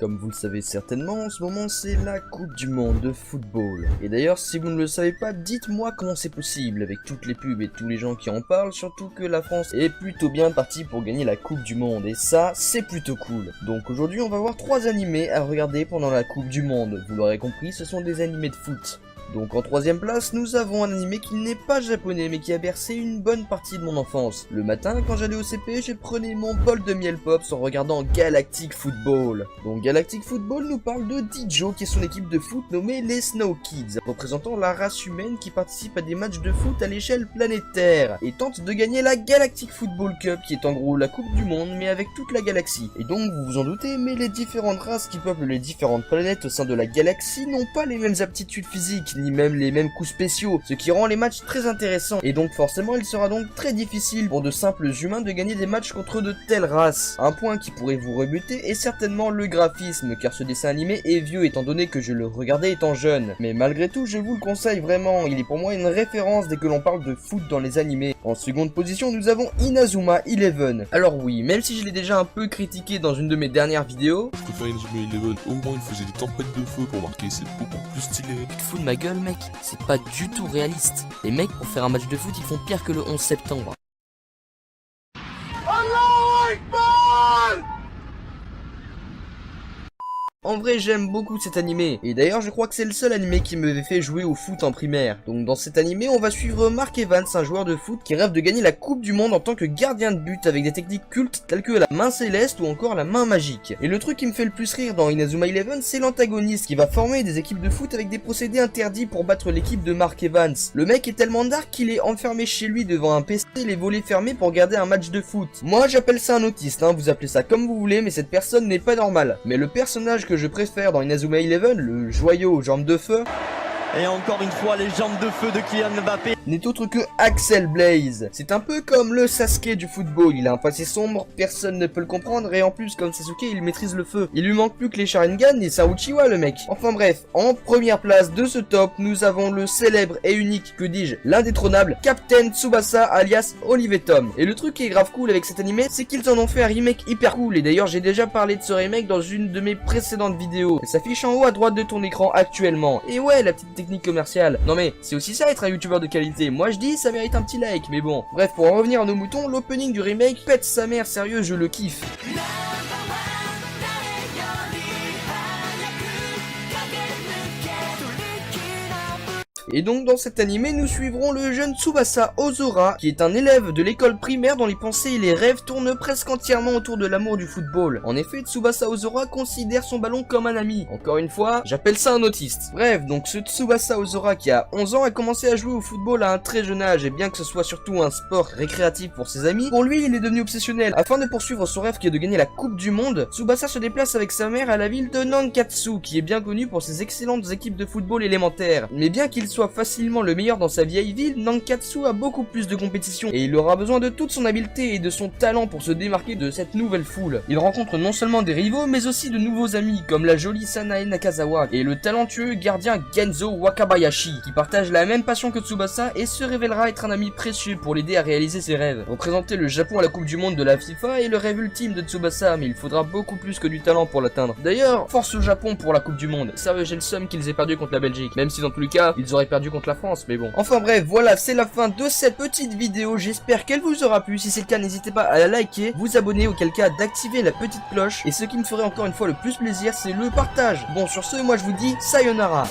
Comme vous le savez certainement, en ce moment c'est la Coupe du Monde de football. Et d'ailleurs, si vous ne le savez pas, dites-moi comment c'est possible avec toutes les pubs et tous les gens qui en parlent, surtout que la France est plutôt bien partie pour gagner la Coupe du Monde. Et ça, c'est plutôt cool. Donc aujourd'hui, on va voir 3 animés à regarder pendant la Coupe du Monde. Vous l'aurez compris, ce sont des animés de foot. Donc en 3ème place, nous avons un animé qui n'est pas japonais mais qui a bercé une bonne partie de mon enfance. Le matin, quand j'allais au CP, je prenais mon bol de miel pops en regardant Galactic Football. Donc Galactic Football nous parle de Dijo qui est son équipe de foot nommée les Snow Kids, représentant la race humaine qui participe à des matchs de foot à l'échelle planétaire et tente de gagner la Galactic Football Cup qui est en gros la Coupe du Monde mais avec toute la galaxie. Et donc vous vous en doutez, mais les différentes races qui peuplent les différentes planètes au sein de la galaxie n'ont pas les mêmes aptitudes physiques ni même les mêmes coups spéciaux, ce qui rend les matchs très intéressants. Et donc forcément il sera donc très difficile pour de simples humains de gagner des matchs contre de telles races. Un point qui pourrait vous rebuter est certainement le graphisme, car ce dessin animé est vieux étant donné que je le regardais étant jeune. Mais malgré tout je vous le conseille vraiment, il est pour moi une référence dès que l'on parle de foot dans les animés. En seconde position nous avons Inazuma Eleven. Alors oui, même si je l'ai déjà un peu critiqué dans une de mes dernières vidéos, Je préfère Inazuma Eleven, au moins il faisait des tempêtes de feu pour marquer, c'est beaucoup plus stylé. Tu te fous de ma gueule, mec? C'est pas du tout réaliste. Les mecs, pour faire un match de foot, ils font pire que le 11 septembre. en vrai j'aime beaucoup cet animé, et d'ailleurs je crois que c'est le seul animé qui m'avait fait jouer au foot en primaire. Donc dans cet animé on va suivre Mark Evans, un joueur de foot qui rêve de gagner la Coupe du Monde en tant que gardien de but avec des techniques cultes telles que la main céleste ou encore la main magique. Et le truc qui me fait le plus rire dans Inazuma Eleven, c'est l'antagoniste qui va former des équipes de foot avec des procédés interdits pour battre l'équipe de Mark Evans. Le mec est tellement dark qu'il est enfermé chez lui devant un PC, les volets fermés pour regarder un match de foot. Moi j'appelle ça un autiste, hein, vous appelez ça comme vous voulez, mais cette personne n'est pas normale. Mais le personnage que je préfère dans Inazuma Eleven, le joyau aux jambes de feu, et encore une fois les jambes de feu de Kylian Mbappé, n'est autre que Axel Blaze. C'est un peu comme le Sasuke du football, il a un passé sombre, personne ne peut le comprendre, et en plus comme Sasuke il maîtrise le feu. Il lui manque plus que les Sharingan et c'est un Uchiwa le mec. Enfin bref, en première place de ce top, nous avons le célèbre et unique, que dis-je, l'indétrônable Captain Tsubasa alias Olive Tom. Et le truc qui est grave cool avec cet animé, c'est qu'ils en ont fait un remake hyper cool, et d'ailleurs j'ai déjà parlé de ce remake dans une de mes précédentes vidéos. Ça s'affiche en haut à droite de ton écran actuellement. Et ouais, la petite technique commerciale. Non mais, c'est aussi ça être un youtubeur de qualité. Moi je dis, ça mérite un petit like, mais bon. Bref, pour en revenir à nos moutons, l'opening du remake pète sa mère, sérieux, je le kiffe. Et donc dans cet animé, nous suivrons le jeune Tsubasa Ozora, qui est un élève de l'école primaire dont les pensées et les rêves tournent presque entièrement autour de l'amour du football. En effet, Tsubasa Ozora considère son ballon comme un ami. Encore une fois, j'appelle ça un autiste. Bref, donc ce Tsubasa Ozora qui a 11 ans a commencé à jouer au football à un très jeune âge, et bien que ce soit surtout un sport récréatif pour ses amis, pour lui il est devenu obsessionnel. Afin de poursuivre son rêve qui est de gagner la Coupe du Monde, Tsubasa se déplace avec sa mère à la ville de Nankatsu, qui est bien connue pour ses excellentes équipes de football élémentaires. Mais bien qu'il soit facilement le meilleur dans sa vieille ville, Nankatsu a beaucoup plus de compétition et il aura besoin de toute son habileté et de son talent pour se démarquer de cette nouvelle foule. Il rencontre non seulement des rivaux mais aussi de nouveaux amis comme la jolie Sanae Nakazawa et le talentueux gardien Genzo Wakabayashi qui partage la même passion que Tsubasa et se révélera être un ami précieux pour l'aider à réaliser ses rêves. Représenter le Japon à la Coupe du Monde de la FIFA est le rêve ultime de Tsubasa, mais il faudra beaucoup plus que du talent pour l'atteindre. D'ailleurs, force au Japon pour la Coupe du Monde. Sérieux, j'ai le seum qu'ils aient perdu contre la Belgique, même si dans tous les cas ils auraient perdu contre la France, mais bon. Enfin bref, voilà, c'est la fin de cette petite vidéo, j'espère qu'elle vous aura plu. Si c'est le cas, n'hésitez pas à la liker, vous abonner, auquel cas d'activer la petite cloche, et ce qui me ferait encore une fois le plus plaisir, c'est le partage. Bon, sur ce, moi je vous dis sayonara.